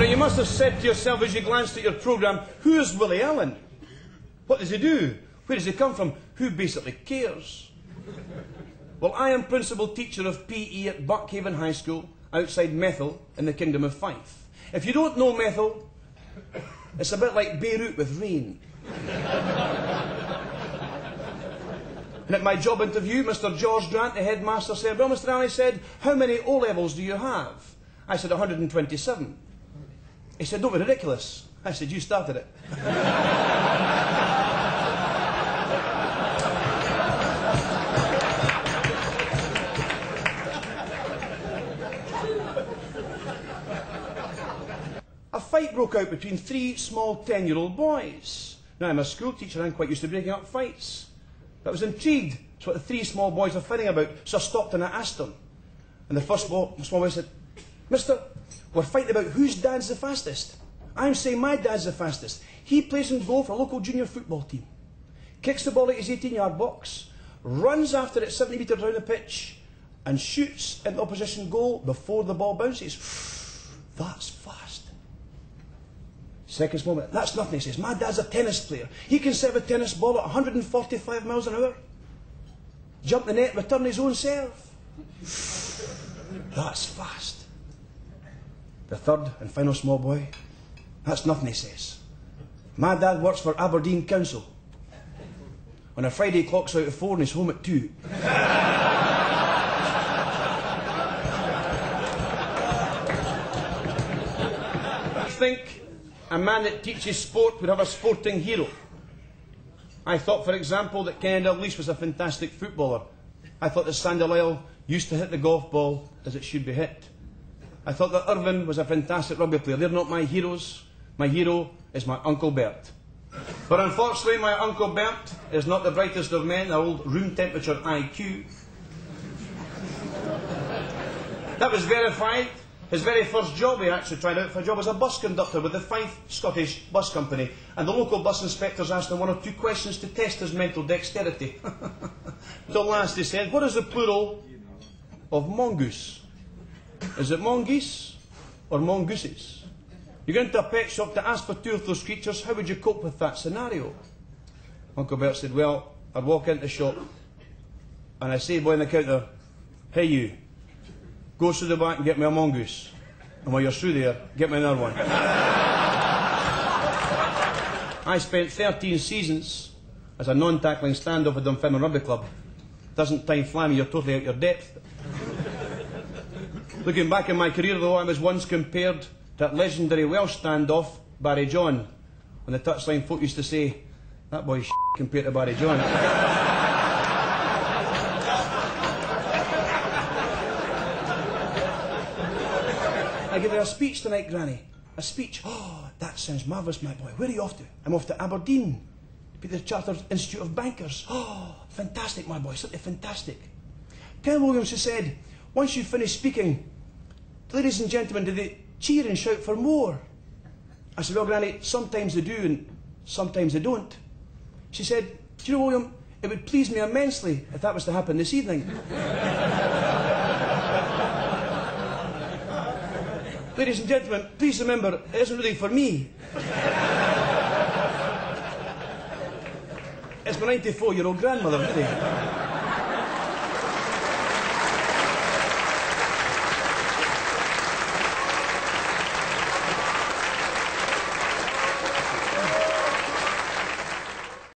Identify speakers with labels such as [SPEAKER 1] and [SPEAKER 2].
[SPEAKER 1] Now you must have said to yourself as you glanced at your programme, who is Willie Allan? What does he do? Where does he come from? Who basically cares? Well, I am principal teacher of PE at Buckhaven High School, outside Methil, in the Kingdom of Fife. If you don't know Methil, it's a bit like Beirut with rain. And at my job interview, Mr. George Grant, the headmaster, said, well, Mr. Allen, said, how many O-levels do you have? I said, 127. He said, don't be ridiculous. I said, you started it. A fight broke out between three small 10-year-old boys. Now, I'm a school teacher, I'm quite used to breaking up fights. But I was intrigued as to what the three small boys were fighting about, so I stopped and I asked them. And the first small boy said, Mister, we're fighting about whose dad's the fastest. I'm saying my dad's the fastest. He plays in goal for a local junior football team. Kicks the ball at his 18-yard box, runs after it 70 metres around the pitch, and shoots in the opposition goal before the ball bounces. That's fast. Second small boy, that's nothing, he says. My dad's a tennis player. He can serve a tennis ball at 145 miles an hour. Jump the net, return his own serve. That's fast. The third and final small boy, that's nothing, he says. My dad works for Aberdeen Council. On a Friday, he clocks out at 4 and he's home at 2. I think a man that teaches sport would have a sporting hero. I thought, for example, that Ken Dalglish was a fantastic footballer. I thought that Sandy Lyle used to hit the golf ball as it should be hit. I thought that Irvin was a fantastic rugby player. They're not my heroes. My hero is my Uncle Bert. But unfortunately, my Uncle Bert is not the brightest of men, the old room temperature IQ. That was verified. His very first job, he actually tried out for a job as a bus conductor with the Fife Scottish Bus Company. And the local bus inspectors asked him one or two questions to test his mental dexterity. Till last he said, what is the plural of mongoose? Is it mongoose or mongooses? You go into a pet shop to ask for two of those creatures, how would you cope with that scenario? Uncle Bert said, well, I'd walk into the shop and I'd say, boy on the counter, hey you, go through the back and get me a mongoose. And while you're through there, get me another one. I spent 13 seasons as a non-tackling standoff at Dunfermline Rugby Club. Doesn't time fly when you're totally out your depth? Looking back in my career, though, I was once compared to that legendary Welsh standoff, Barry John. When the touchline folk used to say, that boy's compared to Barry John. I give her a speech tonight, Granny. A speech. Oh, that sounds marvellous, my boy. Where are you off to? I'm off to Aberdeen, to be the Chartered Institute of Bankers. Oh, fantastic, my boy. Simply fantastic. Tell Williams, she said, once you finish speaking, ladies and gentlemen, do they cheer and shout for more? I said, well, Granny, sometimes they do and sometimes they don't. She said, do you know, William, it would please me immensely if that was to happen this evening. Ladies and gentlemen, please remember, it isn't really for me. It's my 94-year-old grandmother, really.